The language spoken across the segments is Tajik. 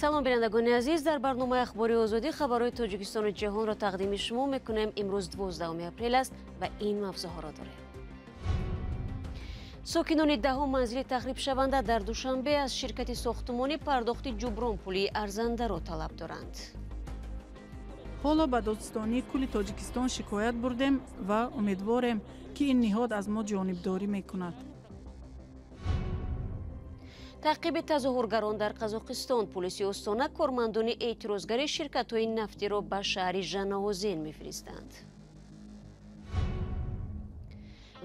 салом бинандагони азиз, дар барномаи ахбори озодӣ хабарҳои тоҷикистону ҷаҳонро тақдими шумо мекунем. Имрӯз 12 апрел аст ва ин мавзӯъҳоро дорем. сокинони даҳум манзили тахрибшаванда дар душанбе аз ширкати сохтмонӣ пардохти ҷуброн пули арзандаро талаб доранд. ҳоло ба додистонии кулли тоҷикистон шикоят бурдем ва умедворем ки ин ниҳод аз мо ҷонибдорӣ мекунад. таъқиби тазоҳургарон дар қазоқистон, полиси остона кормандони эътирозгари ширкатҳои нафтиро ба шаҳри жанаозен мефиристанд.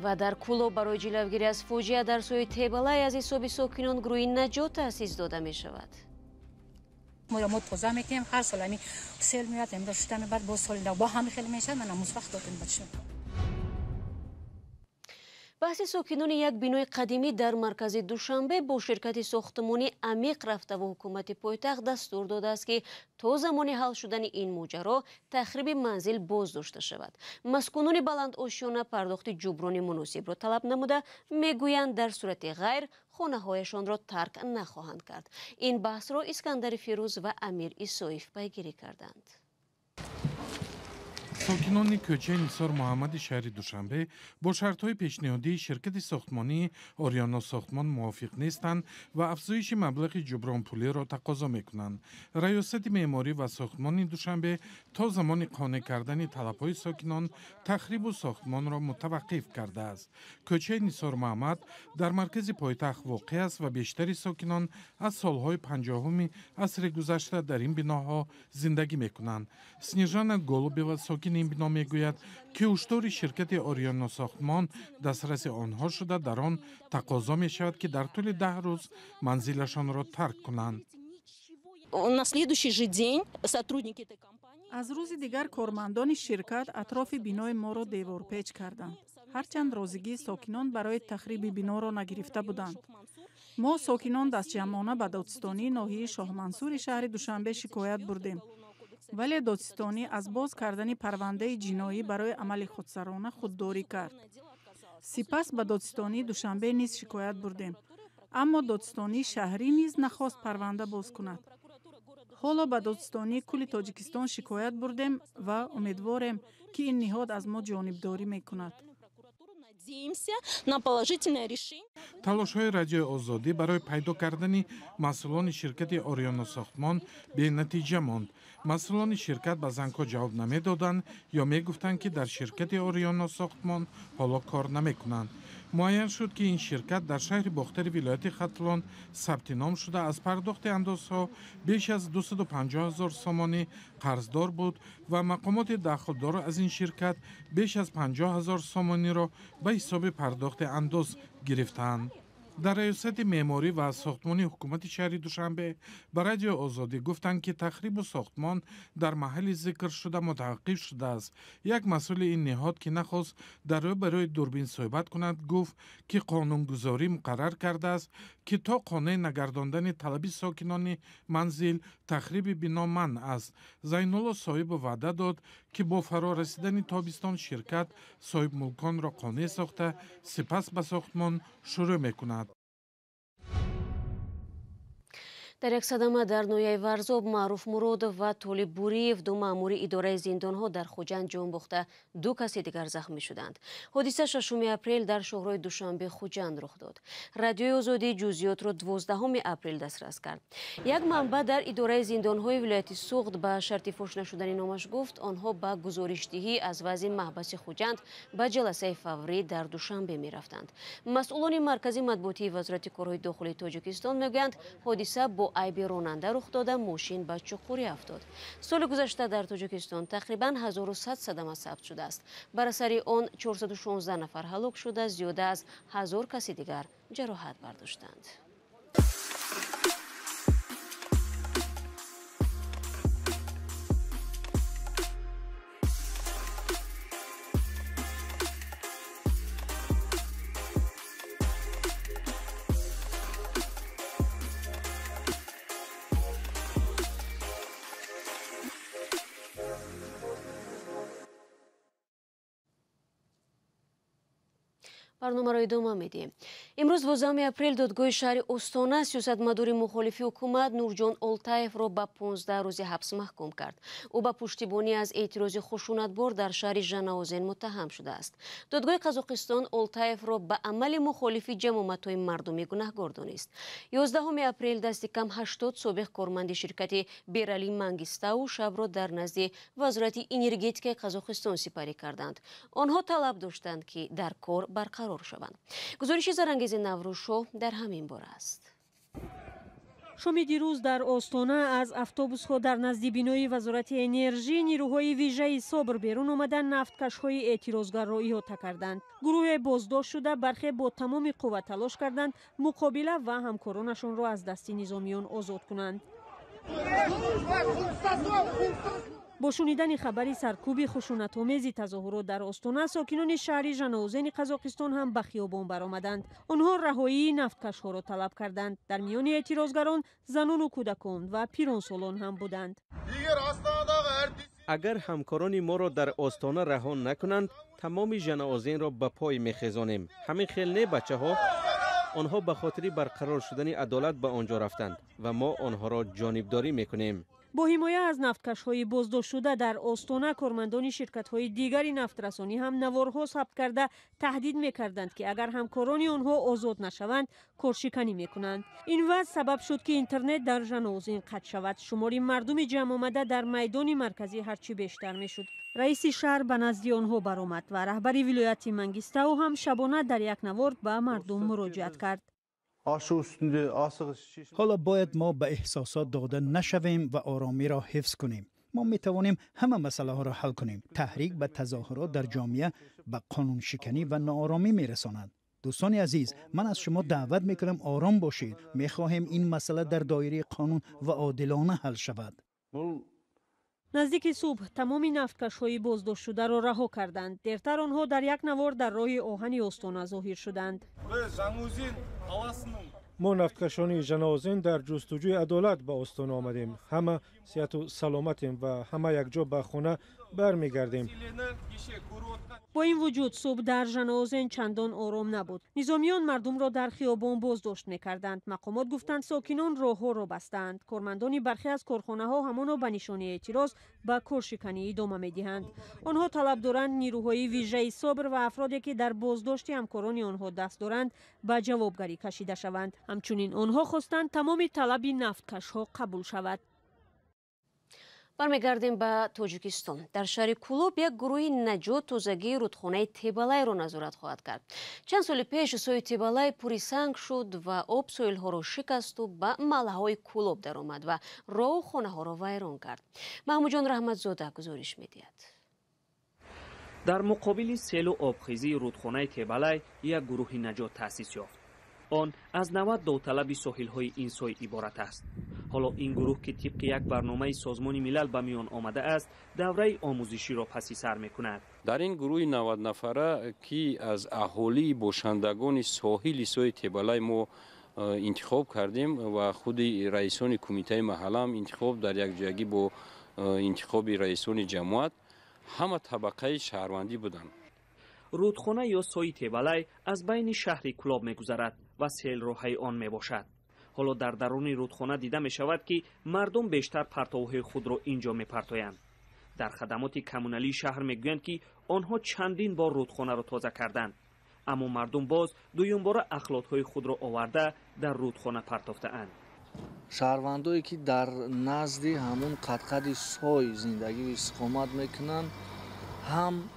ва дар куло барои ҷилавгирӣ аз фоҷиа дар соҳаи Тебалай аз ҳисоби сокинон гурӯҳи наҷот таъсис дода мешавад. мо тоза мекунем, ҳар сол ами сел меояд, имрӯз шуда мебад, бо соли нав бо ҳами хеле мешавад, ман амуз вақт додем бачшо. баҳси сокинони як бинои қадимӣ дар маркази Душанбе бо ширкати сохтмонӣ амиқ рафта ва ҳукумати пойтахт дастур додааст ки то замони ҳал шудани ин моҷаро тахриби манзил боздошта шавад. маскунони баландошиёна пардохти ҷуброни муносибро талаб намуда мегӯянд дар сурати ғайр хонаҳояшонро тарк нахоҳанд кард. ин баҳсро Искандари Фирӯз ва Амир Исоев пайгирӣ карданд. сокинони кӯчаи Нисор Муҳаммади шаҳри Душанбе бо шартҳои пешниҳодии ширкати сохтмонии Ориона Сохтмон мувофиқ нестанд ва афзоиши маблағи ҷубронпулиро тақозо мекунанд. раёсати меъморӣ ва сохтмони Душанбе то замони қонеъ кардани талабҳои сокинон тахрибу сохтмонро мутаваққиф кардааст. кӯчаи Нисор Муҳаммад дар маркази пойтахт воқеъ аст ва бештари сокинон аз солҳои 50-уми асри гузашта дар ин биноҳо зиндагӣ мекунанд. Снежана Голубева сокини ин бино мегӯяд ки ҳуштори ширкати Ориона Сохтмон дастраси онҳо шуда дар он тақозо мешавад ки дар тӯли 10 рӯз манзилашонро тарк кунанд. аз рӯзи дигар кормандони ширкат атрофи бинои моро деворпеч карданд. ҳарчанд розигии сокинон барои тахриби биноро нагирифта буданд. мо сокинон дастҷамъона ба додистонии ноҳияи Шоҳмансури шаҳри Душанбе шикоят бурдем. вале додистонӣ аз боз кардани парвандаи ҷиноӣ барои амали худсарона худдорӣ кард. сипас ба додистонии Душанбе низ шикоят бурдем, аммо додистонии шаҳрӣ низ нахост парванда боз кунад. ҳоло ба додистонии кулли Тоҷикистон шикоят бурдем ва умедворем ки ин ниҳод аз мо ҷонибдорӣ мекунад. талошҳои радиои озодӣ барои пайдо кардани масъулони ширкати Ориона Сохтмон бенатиҷа монд. масъулони ширкат ба зангҳо ҷавоб намедоданд ё мегуфтанд ки дар ширкати Ориона Сохтмон ҳоло кор намекунанд. муайян шуд ки ин ширкат дар шаҳри бохтари вилояти Хатлон сабти ном шуда аз пардохти андозҳо беш аз 250 000 сомонӣ қарздор буд ва мақомоти дахлдор аз ин ширкат беш аз 50 000 сомониро ба ҳисоби пардохти андоз гирифтаанд. дар раёсати меъморӣ ва сохтмони ҳукумати шаҳри Душанбе ба радиои озодӣ гуфтанд ки тахрибу сохтмон дар маҳалли зикр шуда мутаваққиф шудааст. як масъули ин ниҳод ки нахост дар рӯбарои дурбин суҳбат кунад гуфт ки қонунгузорӣ муқаррар кардааст ки то қонеъ нагардондани талаби сокинони манзил тахриби бино манъ аст. Зайнулло Соҳибов ваъда дод ки бо фарорасидани тобистон ширкат соҳибмулконро қонеъ сохта сипас ба сохтмон шурӯъ мекунад. дар як садама дар ноҳияи Варзоб Маъруф Муродов ва Толиб Буриев ду маъмури идораи зиндонҳо дар Хуҷанд ҷон бохта, ду каси дигар захмӣ шуданд. ҳодиса 6 апрел дар шоҳрои Душанбе Хуҷанд рух дод. радиои озодӣ ҷузъиётро 12 апрел дастрас кард. як манбаъ дар идораи зиндонҳои вилояти Суғд ба шарти фош нашудани номаш гуфт онҳо ба гузориштдиҳӣ аз вазъи маҳбаси Хуҷанд ба ҷаласаи фаврӣ дар Душанбе мерафтанд. масъулони маркази матбуотии Вазорати корҳои дохилии Тоҷикистон мегӯянд ҳодиса бо айби ронанда рух дода мошин ба чуқурӣ афтод. соли гузашта дар Тоҷикистон тақрибан 1100 садама сабт шудааст. бар асари он 416 нафар ҳалок шуда, зиёда аз 1000 каси дигар ҷароҳат бардоштанд. برنامه را ادامه میدیم. امروز 12 اپریل دادگاه شهر استانه سیاستمدار مخالف حکومت نورجان اولتاєв را به 15 روز حبس محکوم کرد. او به پشتیبانی از اعتراض خشونتبار در شهر ژناوزن متهم شده است. دادگاه قزاقستان اولتاєв را به عمل مخالفی جماعت‌های مردمی گناهکار دانست. 11 اپریل دست کم 80 سابق کارمند شرکت بیرالی منگیستاو شب را در نزد وزارت انرژتیک قزاقستان سپری کردند. آنها طلب داشتند که در کار برقرار شوند. گزارش زرانگیز نوروشو در همین باره است. شام دیروز در آستانه از اتوبوس‌ها در نزد بینای وزارت انرژی نیروهای ویژه صبر بیرون آمدن نفتکش‌های اعتراضگر را احاطه کردند. گروه بازداشت شده برخی با تمام قوت تلاش کردند مقابله و همکارانشان را از دست نظامیان آزاد کنند. با شنیدن خبری سرکوب خشونت‌آمیز تظاهرات در آستانه ساکنان شهر ژناوزن قزاقستان هم به خیابان برآمدند. آنها رهایی نفتکش‌ها را طلب کردند. در میان اعتراضگران زنان و کودکان و پیرانسالان هم بودند. اگر همکاران ما را در آستانه رها نکنند تمام ژناوزن را به پای می‌خیزانیم. همین خیل نه بچه‌ها، آنها به خاطر برقرار شدن عدالت به آنجا رفتند و ما آنها را جانبداری می‌کنیم. با حمایت از نفتکش‌های بازداشت شده در آستانه کارمندان شرکت‌های دیگری نفترسانی هم نوارها ثبت کرده تهدید می‌کردند که اگر همکاران آنها آزاد نشوند کارشکنی می‌کنند. این وضع سبب شد که اینترنت در ژناوزن قطع شود. شمار مردم جمع آمده در میدان مرکزی هرچی بیشتر می‌شد. رئیس شهر به نزد آنها برآمد و رهبر ولایت منگیستاو هم شبانه در یک نوار به مردم مراجعت کرد. حالا باید ما به احساسات داده نشویم و آرامی را حفظ کنیم. ما می توانیم همه مسئله ها را حل کنیم. تحریک به تظاهرات در جامعه به قانون شکنی و ناآرامی می رساند. دوستان عزیز، من از شما دعوت می کنم آرام باشید. می خواهیم این مسئله در دایره قانون و عادلانه حل شود. نزدیک صبح تمامی نفتکش‌های بازداشت شده را رها کردند. دیرتر آنها در یک نوار در راه آهن استانه ظاهر شدند. ما نفتکشان ژناوزن در جستجوی عدالت به استان آمدیم. همه صحت و سلامتیم و همه یک جا به خانه برمیگردیم. با این وجود صبح در ژناوزن چندان آرام نبود. نظامیان مردم را در خیابان بازداشت می‌کردند. مقامات گفتند ساکنان راه‌ها را بستند. کارمندان برخی از کارخانه‌ها همانا به نشانه اعتراض به کارشکنی ادامه می‌دهند. آنها طلب دارند نیروهای ویژه صبر و افرادی که در بازداشت همکاران آنها دست دارند به جوابگری کشیده شوند. همچنین آنها خواستند تمام طلب نفتکش‌ها قبول شود. برمیگردیم به تاجیکستان. در شهر کولوب یک گروه نجات تازگی رودخانه تیبالای را نظارت خواهد کرد. چند سال پیش سوی تیبالای پوری سنگ شد و آب سویل‌ها را شکست و به محله‌های کولوب درآمد و راه و خانه‌ها را ویران کرد. محمود جان رحمتزاده گزارش می‌دهد. در مقابل سیل و آبخیزی رودخانه تیبالای یک گروه نجات تأسیس یافت. آن از 90 داوطلب ساحل‌های این سوی عبارت است. حالا این گروه که طبق یک برنامه سازمان ملل به میان آمده است، دوره آموزشی را پس سر می‌کند. در این گروه 90 نفره که از اهالی باشندگان ساحل سوی تیبالای ما انتخاب کردیم و خود رئیسان کمیته محله هم انتخاب در یک جایی با انتخاب رئیسان جماعت همه طبقه شهروندی بودند. رودخانه یا سوی تیبالای از بین شهر کولوب می‌گذرد و سیل راهی آن میباشد. حالا در درون رودخانه دیده می شود که مردم بیشتر پرتوهای خود را اینجا می پرتویند. در خدمات کمونالی شهر میگویند که آنها چندین بار رودخانه را تازه کردند، اما مردم باز دویم بار اخلاطهای خود را آورده در رودخانه پرتافته‌اند. شهروندایی که در نزد همون قطقد سوی زندگی و استقامت میکنند هم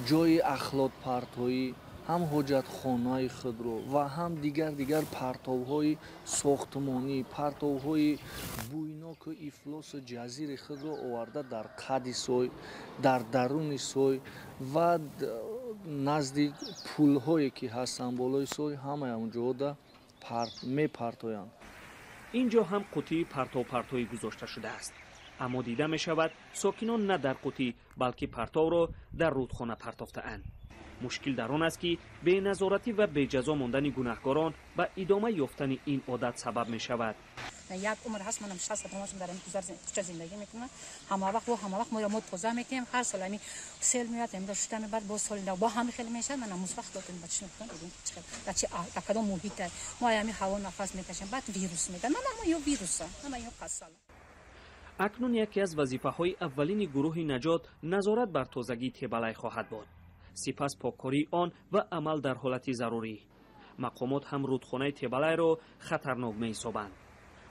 جای اخلاط پرتویی، هم حاجت خانه‌های خود رو و هم دیگر پرتوهای ساختمانی، پرتوهای بویناک و افلاس جزیره خود رو آورده در قد سوی، در درون سوی و نزد پول‌هایی که هستن بالای سوی همه اونجا دا میپرتویند. اینجا هم قوطی پرتوی گذاشته شده است، اما دیده می شود ساکنان نه در قوطی بلکه پرتو را در رودخانه پرتافته‌اند. مشکل در آن است که به نظارتی و به جزا ماندن گناهکاران و ادامه یافتن این عادت سبب می شود. یک عمر هست منم 60 سالم در این کوچه زندگی میکنم همه وقت ما تازه میکنیم هر سال می سیل میاد امروز شدن بعد با سال با هم خیلی میشه من مصرف دادم بچه میکنم در چه کدام محیط ما همین هوا نفس میکشیم بعد ویروس میدن من یو ویروسه من یو قصه. اکنون یکی از وظیفه‌های اولین گروه نجات نظارت بر تازگی تیبلای خواهد بود. سپس پاککاری آن و عمل در حالت ضروری. مقامات هم رودخانه تیبلای را خطرناک می‌حسابند.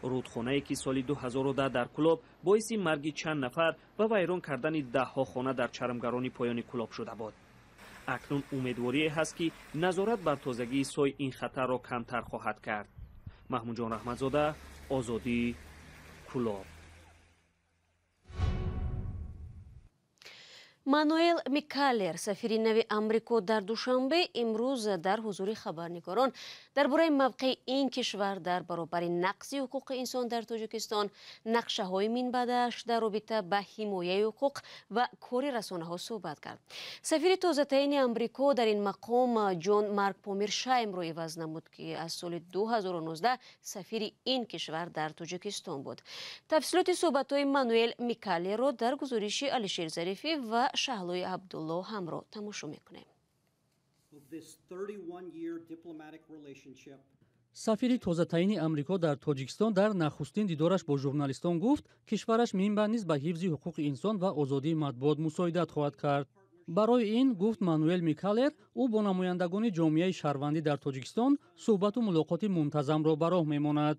رودخانه‌ای که سال 2010 در کلوب باعث مرگ چند نفر و ویران کردن ده‌ها خانه در چرمگرانی پایان کلوب شده بود. اکنون امیدواری هست که نظارت بر تازگی سوی این خطر را کمتر خواهد کرد. محمود جان رحمتزاده، آزادی، کلوب. мануэл микалер сафири нави амрико дар душанбе имрӯз дар ҳузури хабарнигарон дар бораи мавқеи ин кишвар дар баробари нақзи ҳуқуқи инсон дар тоҷикистон, нақшаҳои минбаъдааш дар робита ба ҳимояи ҳуқуқ ва кори расонаҳо суҳбат кард. сафири тозатаини амрико дар ин мақом ҷон марк помиршаимро иваз намуд ки аз соли 2019 сафири ин кишвар дар тоҷикистон буд. тафсилоти суҳбатҳои мануэл микалерро дар гузориши алишер зарифӣ ва шаҳлои абдулло ҳамро тамошо мекунем. сафири тозатаини амрико дар тоҷикистон дар нахустин дидораш бо журналистон гуфт кишвараш минбаъд низ ба ҳифзи ҳуқуқи инсон ва озодии матбуот мусоидат хоҳад кард. барои ин гуфт мануэл микалер ӯ бо намояндагони ҷомеаи шаҳрвандӣ дар тоҷикистон суҳбату мулоқоти мунтазамро ба роҳ мемонад.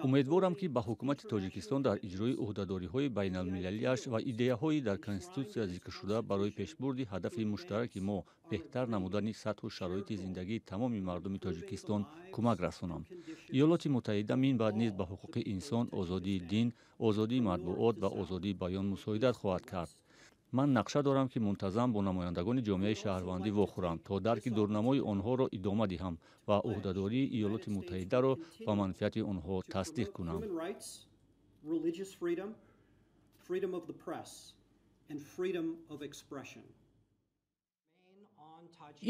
умедворам ки ба ҳукумати тоҷикистон дар иҷрои ӯҳдадориҳои байналмилалиаш ва идеяҳои дар конститутсия зикршуда барои пешбурди ҳадафи муштараки мо беҳтар намудани сатҳу шароити зиндагии тамоми мардуми тоҷикистон кӯмак расонам. иёлоти муттаҳида минбаъд низ ба ҳуқуқи инсон, озодии дин, озодии матбуот ва озодии баён мусоидат хоҳад кард. ман нақша дорам ки мунтазам бо намояндагони ҷомеаи шаҳрвандӣ вохӯрам то дарки дурнамои онҳоро идома диҳам ва ӯҳдадории иёлоти муттаҳидаро ба манфиати онҳо тасдиқ кунам.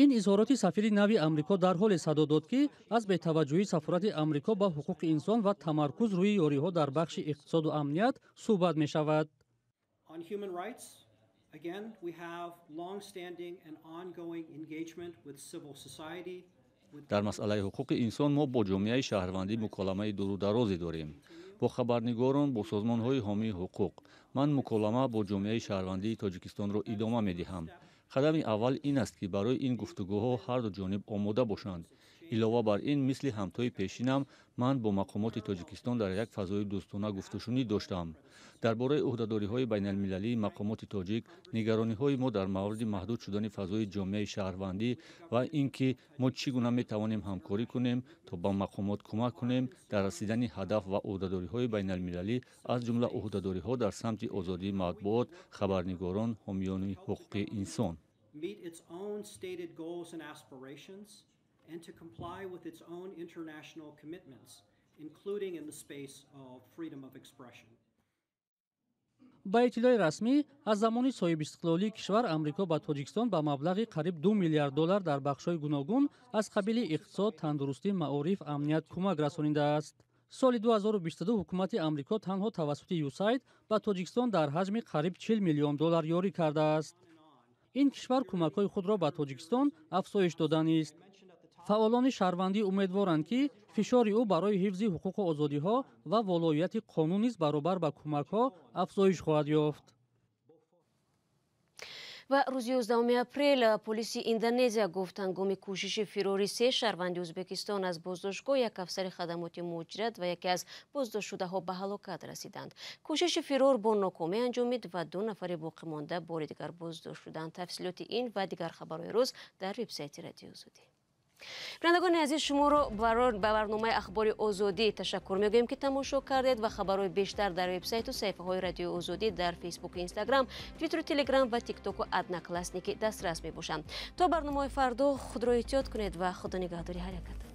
ин изҳороти сафири нави амрико дар ҳоле садо дод ки аз бетаваҷҷӯҳии сафорати амрико ба ҳуқуқи инсон ва тамаркуз рӯи ёриҳо дар бахши иқтисоду амният суҳбат мешавад. Again, we have long-standing and ongoing engagement with civil society. дар масъалаи ҳуқуқи инсон мо бо ҷомеаи шаҳрвандӣ муколамаи дурударозе дорем. бо хабарнигорон, бо созмонҳои ҳомии ҳуқуқ. ман муколама бо ҷомеаи шаҳрвандии тоҷикистонро идома медиҳам. қадами аввал ин аст ки барои ин гуфтугӯҳо ҳарду ҷониб омода бошанд. илова бар ин мисли ҳамтои пешинам ман бо мақомоти тоҷикистон дар як фазои дӯстона гуфтушунӣ доштам. дар бораи ӯҳдадориҳои байналмилалии мақомоти тоҷик нигарониҳои мо дар мавриди маҳдуд шудани фазои ҷомеаи шаҳрвандӣ ва ин ки мо чӣ гуна метавонем ҳамкорӣ кунем то ба мақомот кӯмак кунем дар расидани ҳадаф ва ӯҳдадориҳои байналмилалӣ аз ҷумла ӯҳдадориҳо дар самти озодии матбуот, хабарнигорон, ҳомиёни ҳуқуқи инсон. And to comply with its own international commitments, including in the space of freedom of expression. ба иттилои расмӣ аз замони соҳибистиқлолии кишвар амрико ба тоҷикистон ба маблағи қариб $2 миллиард дар бахшҳои гуногун аз қабили иқтисод, тандурустӣ, маориф, амният кӯмак расонидааст. соли 2022 ҳукумати амрико танҳо тавассути USAID ба тоҷикистон дар ҳаҷми қариб $40 миллион ёрӣ кардааст. ин кишвар кӯмакҳои худро ба тоҷикистон афзоиш дода нест. фаъолони шаҳрвандӣ умедворанд ки фишори ӯ барои ҳифзи ҳуқуқу озодиҳо ва волоияти қонун низ баробар ба кӯмакҳо афзоиш хоҳад ёфт. ва рӯзи 11 апрел полиси индонезия гуфт ҳангоми кӯшиши фирори 3 шаҳрванди ӯзбекистон аз боздоштгоҳ як афсари хадамоти муҳоҷират ва яке аз боздоштшудаҳо ба ҳалокат расиданд. кӯшиши фирор бо нокомӣ анҷомид ва 2 нафари боқимонда бори дигар боздошт шуданд. тафсилоти ин ва дигар хабарҳои рӯз дар вебсайти Радиои Озодӣ. бинандагони азиз, шуморо ба барномаи ахбори озодӣ ташаккур мегӯем ки тамошо кардед ва хабарҳои бештар дар вебсайту саҳифаҳои Радиои Озодӣ дар фейсбуку, инстаграм, твиттеру, телеграм ва тиктоку одноклассники дастрас мебошанд. то барномаи фардо худро эҳтиёт кунед ва худо нигаҳдори ҳар якатон.